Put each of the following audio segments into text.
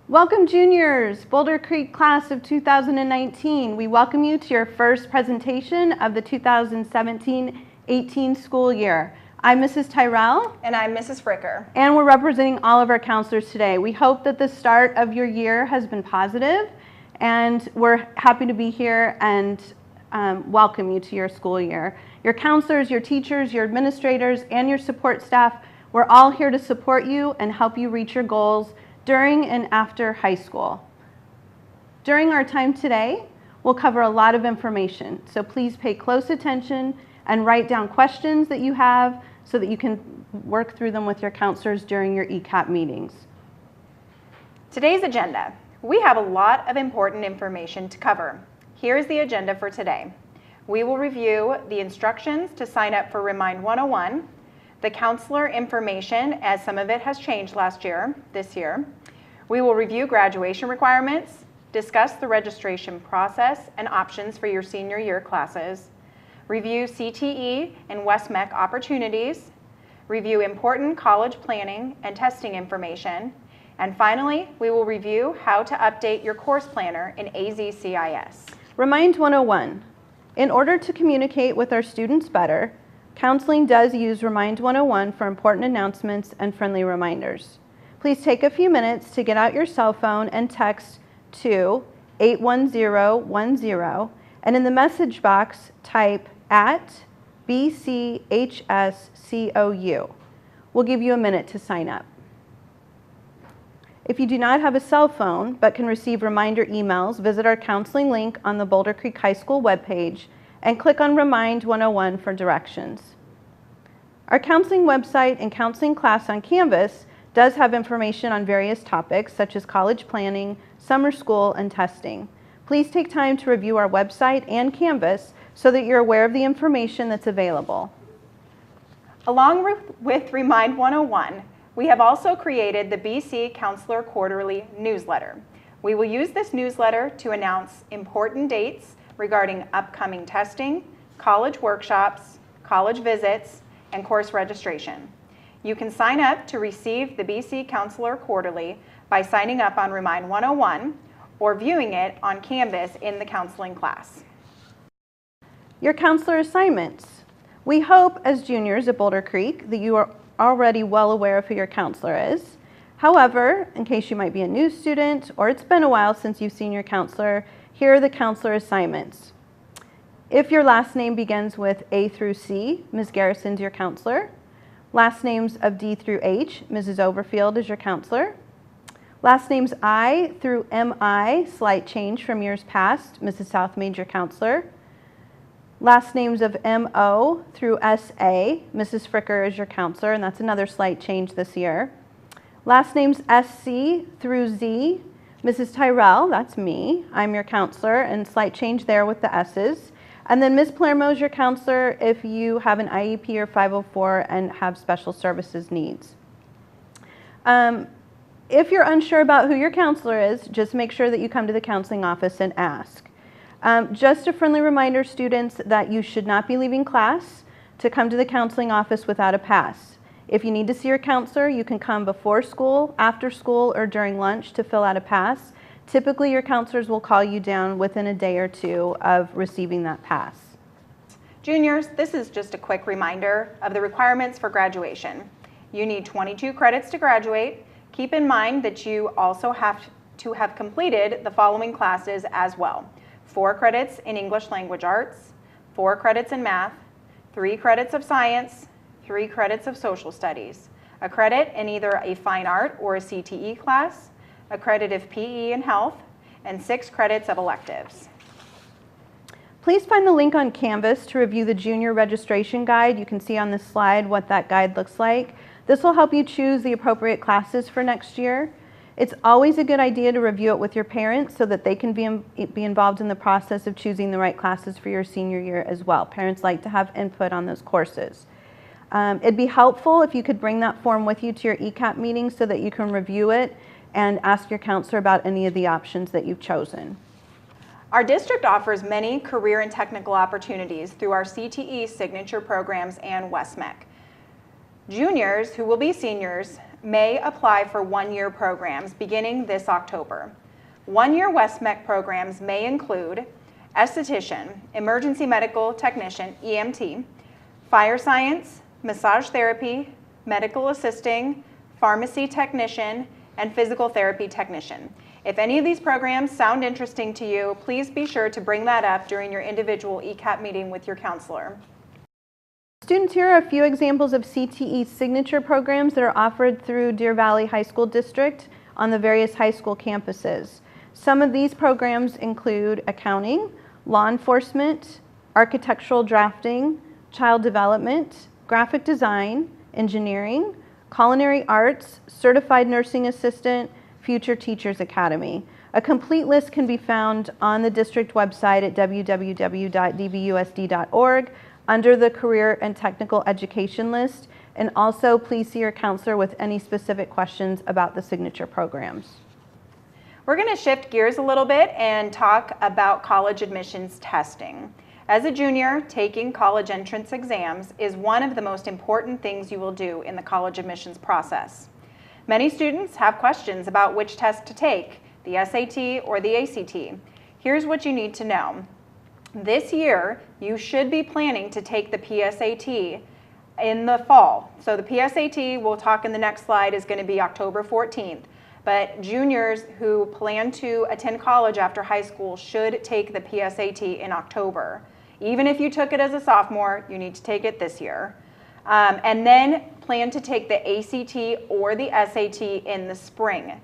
Welcome juniors, Boulder Creek class of 2019. We welcome you to your first presentation of the 2017-18 school year. I'm Mrs. Tyrell. And I'm Mrs. Fricker. And we're representing all of our counselors today. We hope that the start of your year has been positive, and we're happy to be here and welcome you to your school year. Your counselors, your teachers, your administrators, and your support staff, we're all here to support you and help you reach your goals during and after high school. During our time today, we'll cover a lot of information, so please pay close attention and write down questions that you have so that you can work through them with your counselors during your ECAP meetings. Today's agenda. We have a lot of important information to cover. Here's the agenda for today. We will review the instructions to sign up for Remind 101, the counselor information as some of it has changed this year. We will review graduation requirements, discuss the registration process and options for your senior year classes, review CTE and WestMech opportunities, review important college planning and testing information, and finally, we will review how to update your course planner in AZCIS. Remind 101. In order to communicate with our students better, counseling does use Remind 101 for important announcements and friendly reminders. Please take a few minutes to get out your cell phone and text to 81010, and in the message box, type @BCHSCOU. We'll give you a minute to sign up. If you do not have a cell phone but can receive reminder emails, visit our counseling link on the Boulder Creek High School webpage and click on Remind 101 for directions. Our counseling website and counseling class on Canvas does have information on various topics such as college planning, summer school, and testing. Please take time to review our website and Canvas so that you're aware of the information that's available. Along with Remind 101, we have also created the BC Counselor Quarterly newsletter. We will use this newsletter to announce important dates regarding upcoming testing, college workshops, college visits, and course registration. You can sign up to receive the BC Counselor Quarterly by signing up on Remind 101 or viewing it on Canvas in the counseling class. Your counselor assignments. We hope as juniors at Boulder Creek that you are already well aware of who your counselor is. However, in case you might be a new student or it's been a while since you've seen your counselor, here are the counselor assignments. If your last name begins with A through C, Ms. Garrison's your counselor. Last names of D through H, Mrs. Overfield is your counselor. Last names I through MI, slight change from years past, Mrs. Southmaid your counselor. Last names of MO through SA, Mrs. Fricker is your counselor, and that's another slight change this year. Last names SC through Z, Mrs. Tyrell, that's me, I'm your counselor, and slight change there with the S's. And then Ms. Palermo is your counselor if you have an IEP or 504 and have special services needs. If you're unsure about who your counselor is, just make sure that you come to the counseling office and ask. Just a friendly reminder, students, that you should not be leaving class to come to the counseling office without a pass. If you need to see your counselor, you can come before school, after school, or during lunch to fill out a pass. Typically, your counselors will call you down within a day or two of receiving that pass. Juniors, this is just a quick reminder of the requirements for graduation. You need 22 credits to graduate. Keep in mind that you also have to have completed the following classes as well. 4 credits in English Language Arts, 4 credits in math, 3 credits of science, 3 credits of social studies, a credit in either a fine art or a CTE class, a credit of PE and health, and 6 credits of electives. Please find the link on Canvas to review the junior registration guide. You can see on this slide what that guide looks like. This will help you choose the appropriate classes for next year. It's always a good idea to review it with your parents so that they can be involved in the process of choosing the right classes for your senior year as well. Parents like to have input on those courses. It'd be helpful if you could bring that form with you to your ECAP meeting so that you can review it and ask your counselor about any of the options that you've chosen. Our district offers many career and technical opportunities through our CTE signature programs and WestMech. Juniors who will be seniors may apply for one-year programs beginning this October. One-year WestMech programs may include esthetician, emergency medical technician, EMT, fire science, massage therapy, medical assisting, pharmacy technician, and physical therapy technician. If any of these programs sound interesting to you, please be sure to bring that up during your individual ECAP meeting with your counselor. Students, here are a few examples of CTE signature programs that are offered through Deer Valley High School District on the various high school campuses. Some of these programs include accounting, law enforcement, architectural drafting, child development, graphic design, engineering, culinary arts, certified nursing assistant, Future Teachers Academy. A complete list can be found on the district website at www.dvusd.org under the Career and Technical Education list, and also please see your counselor with any specific questions about the signature programs. We're going to shift gears a little bit and talk about college admissions testing. As a junior, taking college entrance exams is one of the most important things you will do in the college admissions process. Many students have questions about which test to take, the SAT or the ACT. Here's what you need to know. This year, you should be planning to take the PSAT in the fall. So the PSAT, we'll talk in the next slide, is going to be October 14th. But juniors who plan to attend college after high school should take the PSAT in October. Even if you took it as a sophomore, you need to take it this year. And then plan to take the ACT or the SAT in the spring.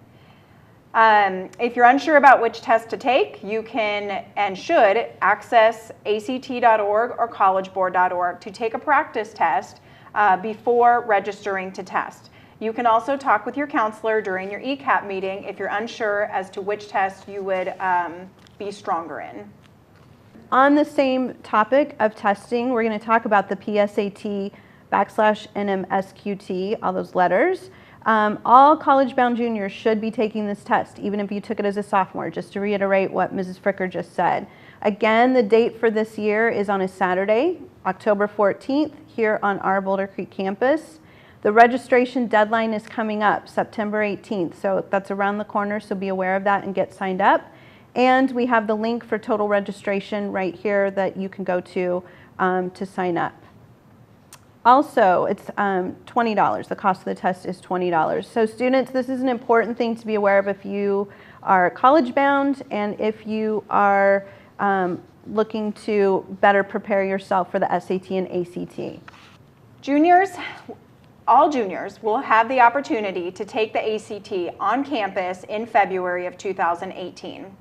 If you're unsure about which test to take, you can and should access act.org or collegeboard.org to take a practice test before registering to test. You can also talk with your counselor during your ECAP meeting if you're unsure as to which test you would be stronger in. On the same topic of testing, we're going to talk about the PSAT/NMSQT, all those letters. All college-bound juniors should be taking this test, even if you took it as a sophomore, just to reiterate what Mrs. Fricker just said. Again, the date for this year is on a Saturday, October 14th, here on our Boulder Creek campus. The registration deadline is coming up, September 18th, so that's around the corner, so be aware of that and get signed up. And we have the link for total registration right here that you can go to sign up. Also, it's $20. The cost of the test is $20. So students, this is an important thing to be aware of if you are college bound and if you are looking to better prepare yourself for the SAT and ACT. Juniors, all juniors will have the opportunity to take the ACT on campus in February of 2018.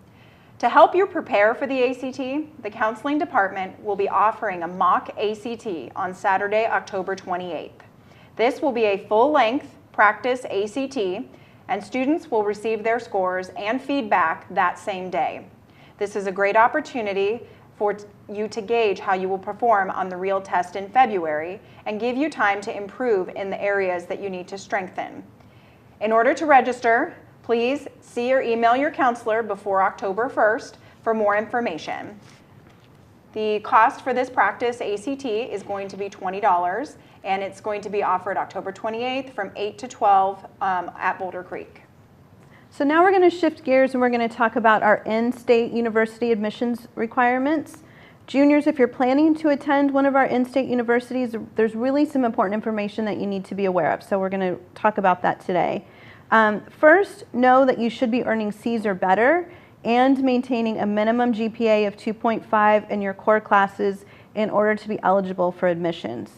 To help you prepare for the ACT, the counseling department will be offering a mock ACT on Saturday, October 28th. This will be a full-length practice ACT, and students will receive their scores and feedback that same day. This is a great opportunity for you to gauge how you will perform on the real test in February and give you time to improve in the areas that you need to strengthen. In order to register, please see or email your counselor before October 1st for more information. The cost for this practice ACT is going to be $20, and it's going to be offered October 28th from 8 to 12 at Boulder Creek. So now we're going to shift gears and we're going to talk about our in-state university admissions requirements. Juniors, if you're planning to attend one of our in-state universities, there's really some important information that you need to be aware of. So we're going to talk about that today. First, know that you should be earning C's or better and maintaining a minimum GPA of 2.5 in your core classes in order to be eligible for admissions.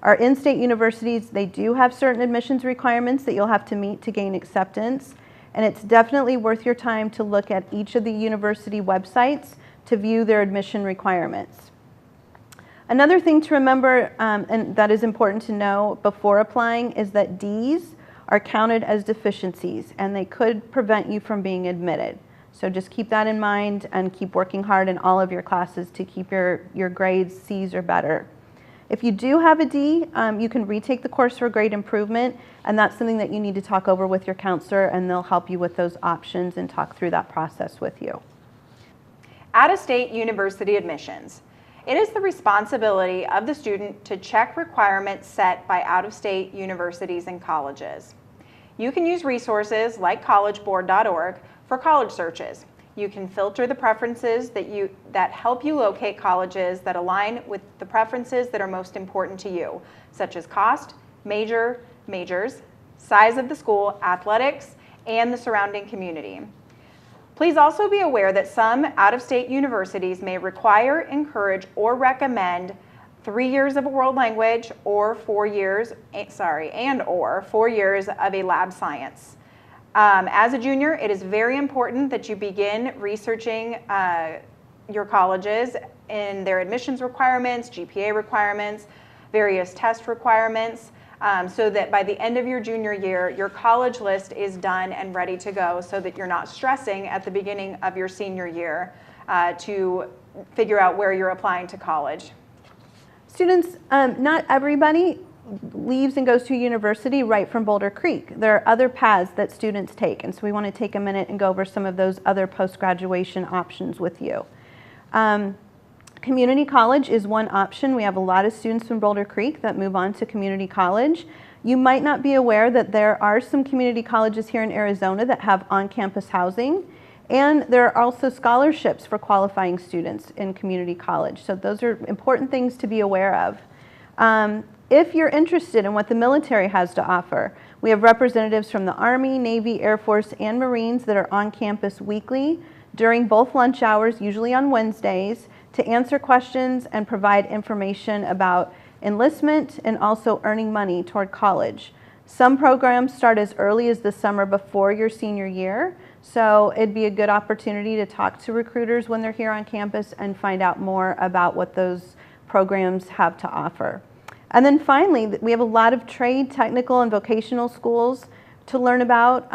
Our in-state universities, they do have certain admissions requirements that you'll have to meet to gain acceptance, and it's definitely worth your time to look at each of the university websites to view their admission requirements. Another thing to remember, and that is important to know before applying, is that D's are counted as deficiencies and they could prevent you from being admitted. So just keep that in mind and keep working hard in all of your classes to keep your grades C's or better. If you do have a D, you can retake the course for grade improvement, and that's something that you need to talk over with your counselor, and they'll help you with those options and talk through that process with you. Out-of-state university admissions. It is the responsibility of the student to check requirements set by out-of-state universities and colleges. You can use resources like collegeboard.org for college searches. You can filter the preferences that help you locate colleges that align with the preferences that are most important to you, such as cost, majors, size of the school, athletics, and the surrounding community. Please also be aware that some out-of-state universities may require, encourage, or recommend 3 years of a world language or 4 years of a lab science. As a junior, it is very important that you begin researching your colleges in their admissions requirements, GPA requirements, various test requirements, so that by the end of your junior year, your college list is done and ready to go so that you're not stressing at the beginning of your senior year to figure out where you're applying to college. Students, not everybody leaves and goes to a university right from Boulder Creek. There are other paths that students take, and so we want to take a minute and go over some of those other post-graduation options with you. Community college is one option. We have a lot of students from Boulder Creek that move on to community college. You might not be aware that there are some community colleges here in Arizona that have on-campus housing, and there are also scholarships for qualifying students in community college. So those are important things to be aware of. If you're interested in what the military has to offer, we have representatives from the Army, Navy, Air Force, and Marines that are on campus weekly during both lunch hours, usually on Wednesdays, to answer questions and provide information about enlistment and also earning money toward college. Some programs start as early as the summer before your senior year, so it'd be a good opportunity to talk to recruiters when they're here on campus and find out more about what those programs have to offer. And then finally, we have a lot of trade, technical, and vocational schools to learn about.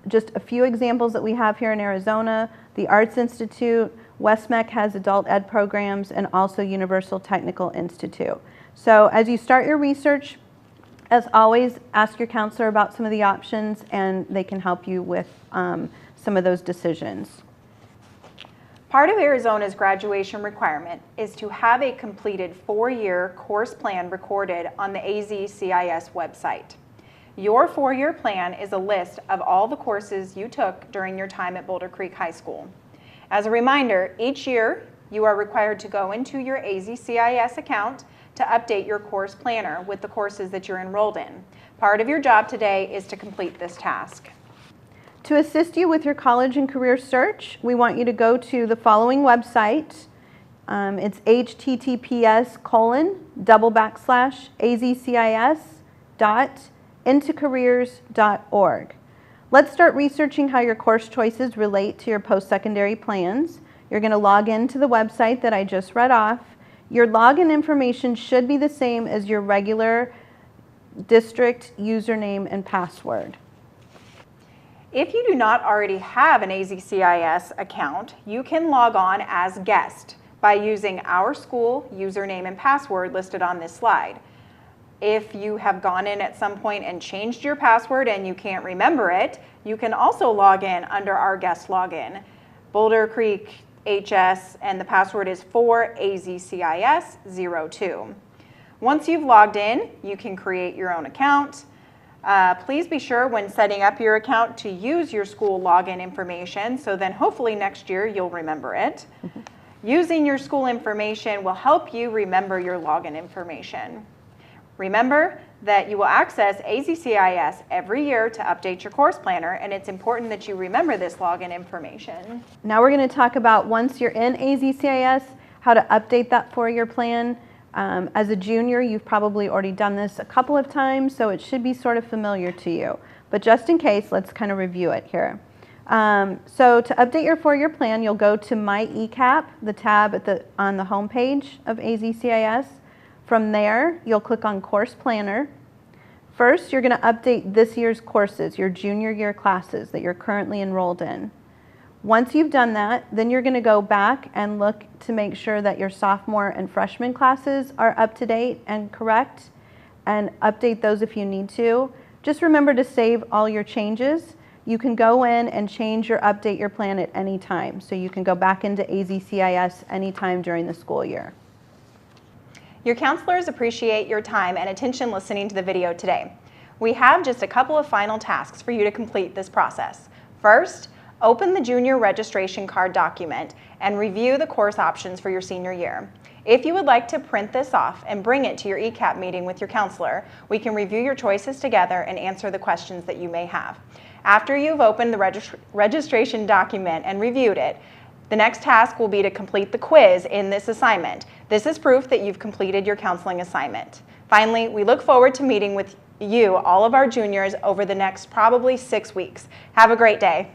Just a few examples that we have here in Arizona: the Arts Institute, WestMech has adult ed programs, and also Universal Technical Institute. So as you start your research, as always, ask your counselor about some of the options, and they can help you with some of those decisions. Part of Arizona's graduation requirement is to have a completed 4-year course plan recorded on the AZCIS website. Your 4-year plan is a list of all the courses you took during your time at Boulder Creek High School. As a reminder, each year you are required to go into your AZCIS account to update your course planner with the courses that you're enrolled in. Part of your job today is to complete this task. To assist you with your college and career search, we want you to go to the following website. It's https://azcis.intocareers.org. Let's start researching how your course choices relate to your post-secondary plans. You're going to log into the website that I just read off. Your login information should be the same as your regular district username and password. If you do not already have an AZCIS account, you can log on as guest by using our school username and password listed on this slide. If you have gone in at some point and changed your password and you can't remember it, you can also log in under our guest login, Boulder Creek HS, and the password is 4AZCIS02. Once you've logged in, you can create your own account. Please be sure when setting up your account to use your school login information, so then hopefully next year you'll remember it. Using your school information will help you remember your login information. Remember that you will access AZCIS every year to update your course planner, and it's important that you remember this login information. Now we're going to talk about, once you're in AZCIS, how to update that 4-year plan. As a junior, you've probably already done this a couple of times, so it should be sort of familiar to you. But just in case, let's kind of review it here. So to update your 4-year plan, you'll go to My ECAP, the tab on the home page of AZCIS. From there, you'll click on Course Planner. First, you're going to update this year's courses, your junior year classes that you're currently enrolled in. Once you've done that, then you're going to go back and look to make sure that your sophomore and freshman classes are up to date and correct, and update those if you need to. Just remember to save all your changes. You can go in and change or update your plan at any time, so you can go back into AZCIS anytime during the school year. Your counselors appreciate your time and attention listening to the video today. We have just a couple of final tasks for you to complete this process. First, open the junior registration card document and review the course options for your senior year. If you would like to print this off and bring it to your ECAP meeting with your counselor, we can review your choices together and answer the questions that you may have. After you've opened the registration document and reviewed it, the next task will be to complete the quiz in this assignment. This is proof that you've completed your counseling assignment. Finally, we look forward to meeting with you, all of our juniors, over the next probably 6 weeks. Have a great day.